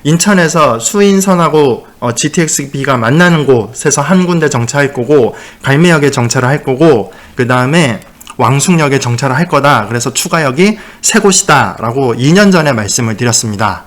인천에서 수인선하고 GTX-B가 만나는 곳에서 한 군데 정차할 거고, 갈매역에 정차를 할 거고, 그 다음에 왕숙역에 정차를 할 거다. 그래서 추가역이 3곳이다 라고 2년 전에 말씀을 드렸습니다.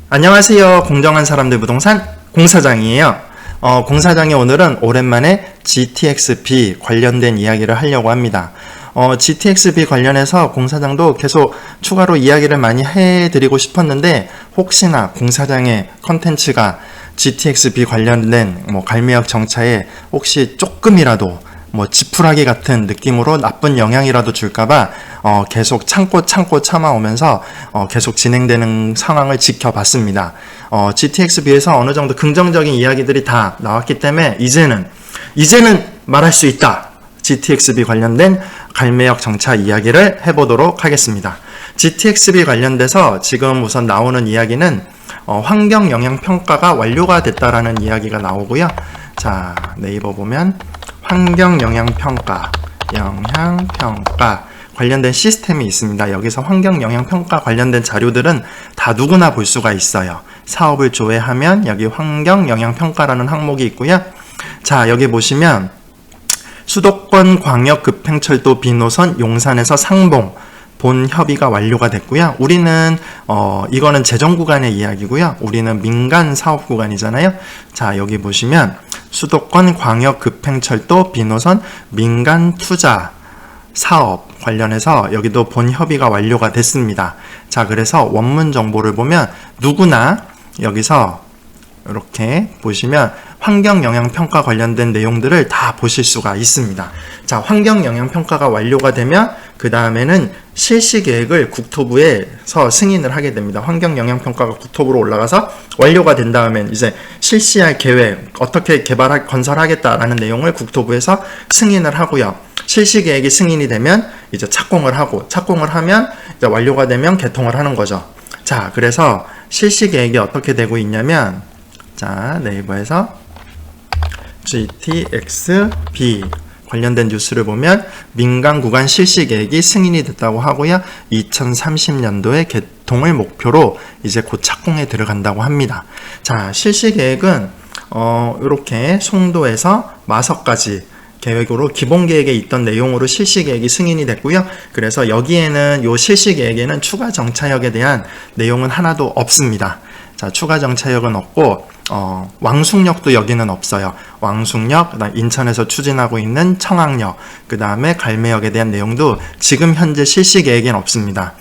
안녕하세요. 공정한 사람들 부동산 공사장이에요. 공사장이 오늘은 오랜만에 GTX-B 관련된 이야기를 하려고 합니다. GTX-B 관련해서 공사장도 계속 추가로 이야기를 많이 해드리고 싶었는데, 혹시나 공사장의 컨텐츠가 GTX-B 관련된 갈매역 정차에 혹시 조금이라도 지푸라기 같은 느낌으로 나쁜 영향이라도 줄까봐 계속 참고 참아오면서 계속 진행되는 상황을 지켜봤습니다. GTX-B에서 어느 정도 긍정적인 이야기들이 다 나왔기 때문에 이제는 말할 수 있다. GTX-B 관련된 갈매역 정차 이야기를 해보도록 하겠습니다. GTX-B 관련돼서 지금 우선 나오는 이야기는 환경영향평가가 완료가 됐다라는 이야기가 나오고요. 자, 네이버 보면 환경영향평가 관련된 시스템이 있습니다. 여기서 환경영향평가 관련된 자료들은 다 누구나 볼 수가 있어요. 사업을 조회하면 여기 환경영향평가라는 항목이 있고요. 자, 여기 보시면 수도권 광역급행철도 B노선 용산에서 상봉 본 협의가 완료가 됐고요. 우리는 이거는 재정구간의 이야기고요. 우리는 민간 사업 구간이잖아요. 자, 여기 보시면 수도권 광역급행철도 B노선 민간 투자 사업 관련해서 여기도 본 협의가 완료가 됐습니다. 자, 그래서 원문 정보를 보면 누구나 여기서 이렇게 보시면 환경영향평가 관련된 내용들을 다 보실 수가 있습니다. 자, 환경영향평가가 완료가 되면 그 다음에는 실시계획을 국토부에서 승인을 하게 됩니다. 환경영향평가가 국토부로 올라가서 완료가 된 다음엔 이제 실시할 계획, 어떻게 건설하겠다라는 내용을 국토부에서 승인을 하고요. 실시계획이 승인이 되면 이제 착공을 하면 이제 완료가 되면 개통을 하는 거죠. 자, 그래서 실시계획이 어떻게 되고 있냐면, 자, 네이버에서 GTX-B 관련된 뉴스를 보면 민간 구간 실시 계획이 승인이 됐다고 하고요. 2030년도에 개통을 목표로 이제 곧 착공에 들어간다고 합니다. 자, 실시 계획은 이렇게 송도에서 마석까지 계획으로 기본 계획에 있던 내용으로 실시 계획이 승인이 됐고요. 그래서 여기에는 요 실시 계획에는 추가 정차역에 대한 내용은 하나도 없습니다. 자, 추가 정차역은 없고 왕숙역도 여기는 없어요. 왕숙역, 그다음 인천에서 추진하고 있는 청학역, 그 다음에 갈매역에 대한 내용도 지금 현재 실시 계획엔 없습니다.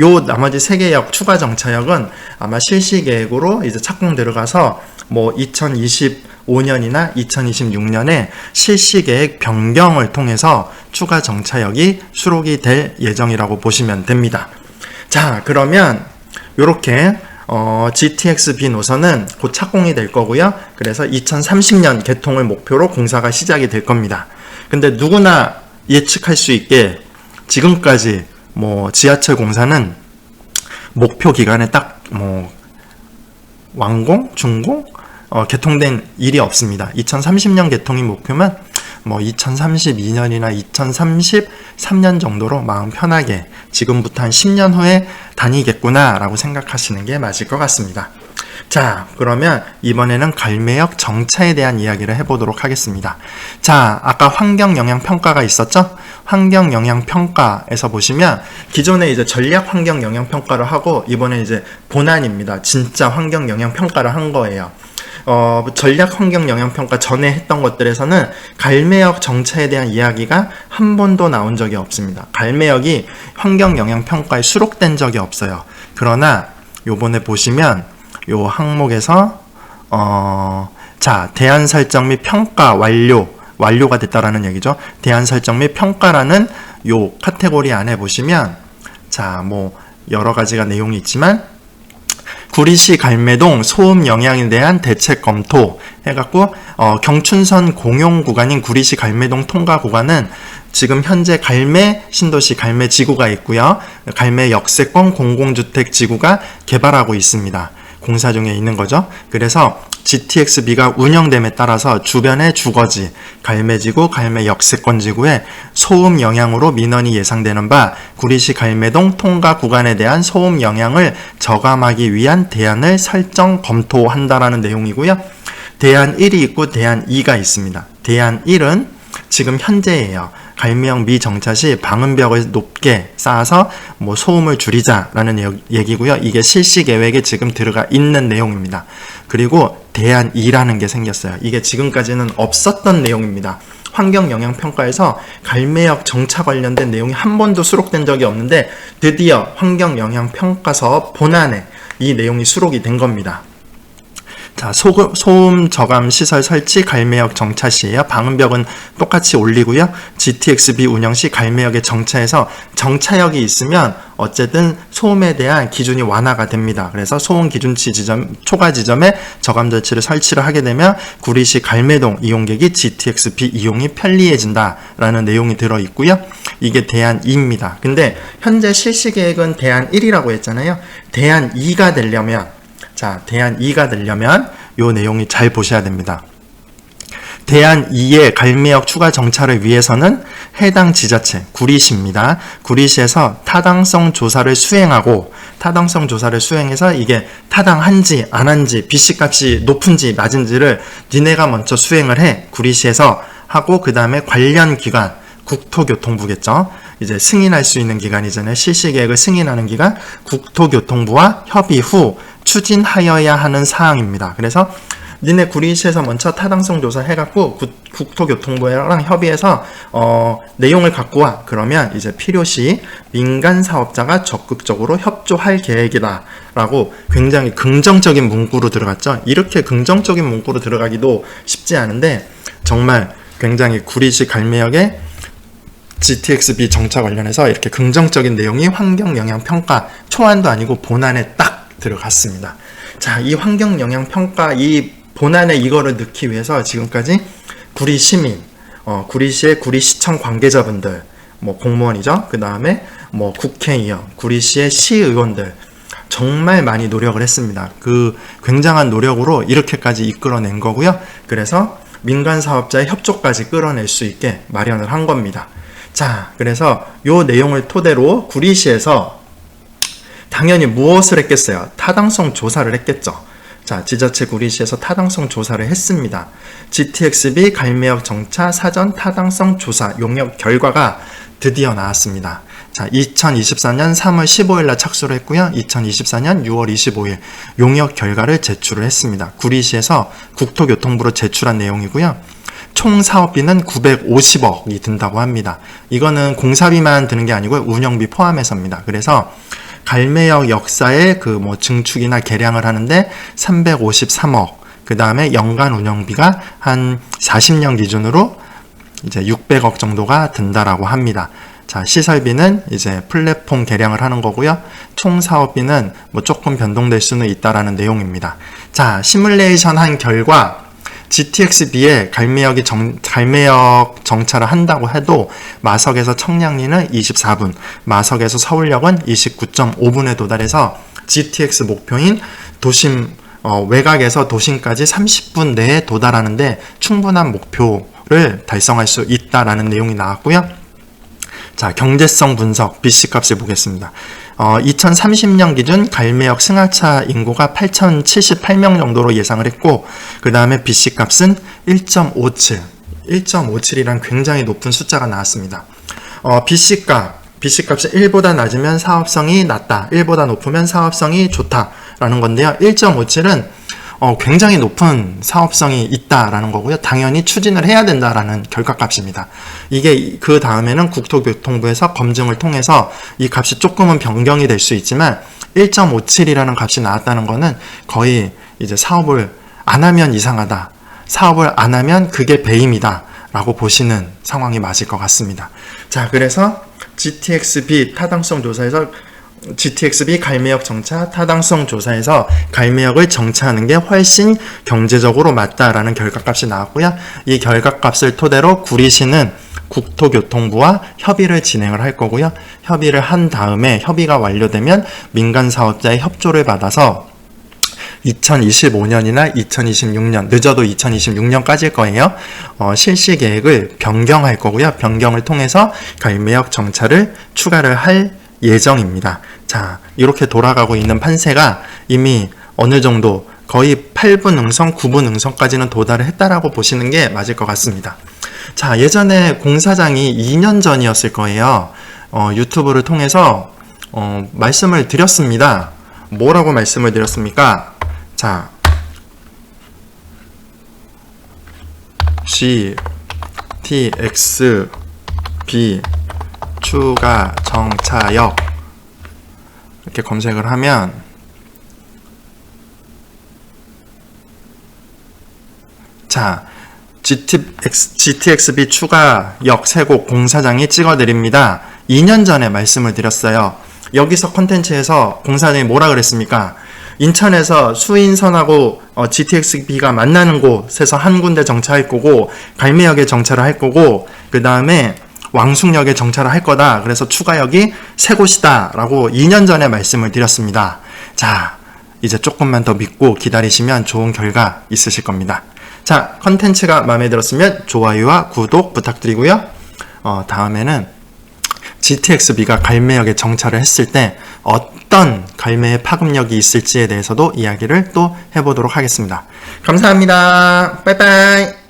요 나머지 3개역 추가 정차역은 아마 실시 계획으로 이제 착공 들어가서 2025년이나 2026년에 실시 계획 변경을 통해서 추가 정차역이 수록이 될 예정이라고 보시면 됩니다. 자, 그러면 요렇게 GTX-B 노선은 곧 착공이 될 거고요. 그래서 2030년 개통을 목표로 공사가 시작이 될 겁니다. 근데 누구나 예측할 수 있게 지금까지 지하철 공사는 목표 기간에 딱 완공, 준공, 개통된 일이 없습니다. 2030년 개통이 목표면 2032년이나 2033년 정도로 마음 편하게 지금부터 한 10년 후에 다니겠구나 라고 생각하시는 게 맞을 것 같습니다. 자, 그러면 이번에는 갈매역 정차에 대한 이야기를 해보도록 하겠습니다. 자, 아까 환경영향평가가 있었죠? 환경영향평가에서 보시면 기존에 이제 전략 환경영향평가를 하고 이번에 이제 본안입니다. 진짜 환경영향평가를 한 거예요. 전략 환경영향평가 전에 했던 것들에서는 갈매역 정차에 대한 이야기가 한 번도 나온 적이 없습니다. 갈매역이 환경영향평가에 수록된 적이 없어요. 그러나 요번에 보시면 요 항목에서 자, 대안 설정 및 평가 완료가 됐다라는 얘기죠. 대안 설정 및 평가라는 요 카테고리 안에 보시면 자, 여러 가지가 내용이 있지만 구리시 갈매동 소음 영향에 대한 대책 검토 해갖고 경춘선 공용 구간인 구리시 갈매동 통과 구간은 지금 현재 갈매 신도시 갈매 지구가 있고요. 갈매 역세권 공공주택 지구가 개발하고 있습니다. 공사 중에 있는 거죠. 그래서 GTX-B가 운영됨에 따라서 주변의 주거지, 갈매지구, 갈매 역세권지구에 소음 영향으로 민원이 예상되는 바 구리시 갈매동 통과 구간에 대한 소음 영향을 저감하기 위한 대안을 설정 검토한다라는 내용이고요. 대안 1이 있고 대안 2가 있습니다. 대안 1은 지금 현재예요. 갈매역 미정차 시 방음벽을 높게 쌓아서 소음을 줄이자라는 얘기고요. 이게 실시 계획에 지금 들어가 있는 내용입니다. 그리고 대안 2라는 게 생겼어요. 이게 지금까지는 없었던 내용입니다. 환경영향평가에서 갈매역 정차 관련된 내용이 한 번도 수록된 적이 없는데 드디어 환경영향평가서 본안에 이 내용이 수록이 된 겁니다. 자, 소음 저감 시설 설치 갈매역 정차 시에요. 방음벽은 똑같이 올리고요. GTX-B 운영 시 갈매역에 정차해서 정차역이 있으면 어쨌든 소음에 대한 기준이 완화가 됩니다. 그래서 소음 기준치 지점, 초과 지점에 저감 장치를 설치를 하게 되면 구리시 갈매동 이용객이 GTX-B 이용이 편리해진다라는 내용이 들어 있고요. 이게 대안 2입니다. 근데 현재 실시 계획은 대안 1이라고 했잖아요. 대안 2가 되려면 대안 2가 되려면 요 내용이 잘 보셔야 됩니다. 대안 2의 갈매역 추가 정차를 위해서는 해당 지자체, 구리시입니다. 구리시에서 타당성 조사를 수행하고 타당성 조사를 수행해서 이게 타당한지 안 한지 BC값이 높은지 낮은지를 니네가 먼저 수행을 해. 구리시에서 하고 그 다음에 관련 기관, 국토교통부겠죠. 이제 승인할 수 있는 기관이잖아요. 실시계획을 승인하는 기관, 국토교통부와 협의 후 추진하여야 하는 사항입니다. 그래서 니네 구리시에서 먼저 타당성 조사 해갖고 국토교통부랑 협의해서 내용을 갖고 와. 그러면 이제 필요시 민간 사업자가 적극적으로 협조할 계획이다 라고 굉장히 긍정적인 문구로 들어갔죠. 이렇게 긍정적인 문구로 들어가기도 쉽지 않은데 정말 굉장히 구리시 갈매역의 GTX-B 정차 관련해서 이렇게 긍정적인 내용이 환경영향평가 초안도 아니고 본안에 딱 들어갔습니다. 자, 이 환경영향평가 이 본안에 이거를 넣기 위해서 지금까지 구리 시민, 구리시의 구리시청 관계자분들, 공무원이죠. 그 다음에 국회의원, 구리시의 시의원들 정말 많이 노력을 했습니다. 그 굉장한 노력으로 이렇게까지 이끌어낸 거고요. 그래서 민간 사업자의 협조까지 끌어낼 수 있게 마련을 한 겁니다. 자, 그래서 요 내용을 토대로 구리시에서 당연히 무엇을 했겠어요? 타당성 조사를 했겠죠. 자, 지자체 구리시에서 타당성 조사를 했습니다. GTX-B 갈매역 정차 사전 타당성 조사 용역 결과가 드디어 나왔습니다. 자, 2024년 3월 15일 날 착수를 했고요. 2024년 6월 25일 용역 결과를 제출을 했습니다. 구리시에서 국토교통부로 제출한 내용이고요. 총 사업비는 950억이 든다고 합니다. 이거는 공사비만 드는 게 아니고 운영비 포함해서입니다. 그래서 갈매역 역사의 증축이나 개량을 하는데 353억, 그 다음에 연간 운영비가 한 40년 기준으로 이제 600억 정도가 든다라고 합니다. 자, 시설비는 이제 플랫폼 개량을 하는 거고요. 총 사업비는 조금 변동될 수는 있다라는 내용입니다. 자, 시뮬레이션 한 결과 GTX-B에 갈매역 정차를 한다고 해도 마석에서 청량리는 24분, 마석에서 서울역은 29.5분에 도달해서 GTX 목표인 도심 외곽에서 도심까지 30분 내에 도달하는데 충분한 목표를 달성할 수 있다라는 내용이 나왔고요. 자, 경제성 분석 BC값을 보겠습니다. 2030년 기준 갈매역 승하차 인구가 8,078명 정도로 예상을 했고 그 다음에 BC값은 1.57이란 굉장히 높은 숫자가 나왔습니다. BC값이 1보다 낮으면 사업성이 낮다, 1보다 높으면 사업성이 좋다라는 건데요. 1.57은 굉장히 높은 사업성이 있다라는 거고요. 당연히 추진을 해야 된다라는 결과값입니다. 이게 그 다음에는 국토교통부에서 검증을 통해서 이 값이 조금은 변경이 될 수 있지만 1.57이라는 값이 나왔다는 거는 거의 이제 사업을 안 하면 이상하다, 사업을 안 하면 그게 배임이다 라고 보시는 상황이 맞을 것 같습니다. 자, 그래서 GTX-B 타당성 조사에서 GTX-B 갈매역 정차 타당성 조사에서 갈매역을 정차하는 게 훨씬 경제적으로 맞다라는 결과값이 나왔고요. 이 결과값을 토대로 구리시는 국토교통부와 협의를 진행을 할 거고요. 협의를 한 다음에 협의가 완료되면 민간 사업자의 협조를 받아서 2025년이나 2026년, 늦어도 2026년까지일 거예요. 실시 계획을 변경할 거고요. 변경을 통해서 갈매역 정차를 추가를 할 예정입니다. 자, 이렇게 돌아가고 있는 판세가 이미 어느 정도 거의 8분 응선, 9분 응선까지는 도달을 했다라고 보시는 게 맞을 것 같습니다. 자, 예전에 공사장이 2년 전이었을 거예요. 유튜브를 통해서 말씀을 드렸습니다. 뭐라고 말씀을 드렸습니까? 자, GTX-B 추가 정차역 이렇게 검색을 하면 자, GTX-B 추가역 세곡 공사장이 찍어드립니다. 2년 전에 말씀을 드렸어요. 여기서 컨텐츠에서 공사장이 뭐라 그랬습니까? 인천에서 수인선하고 GTX-B가 만나는 곳에서 한 군데 정차할 거고 갈매역에 정차를 할 거고 그 다음에 왕숙역에 정차를 할 거다. 그래서 추가역이 세 곳이다 라고 2년 전에 말씀을 드렸습니다. 자, 이제 조금만 더 믿고 기다리시면 좋은 결과 있으실 겁니다. 자, 컨텐츠가 마음에 들었으면 좋아요와 구독 부탁드리고요. 다음에는 GTX-B가 갈매역에 정차를 했을 때 어떤 갈매의 파급력이 있을지에 대해서도 이야기를 또 해보도록 하겠습니다. 감사합니다. 빠이빠이.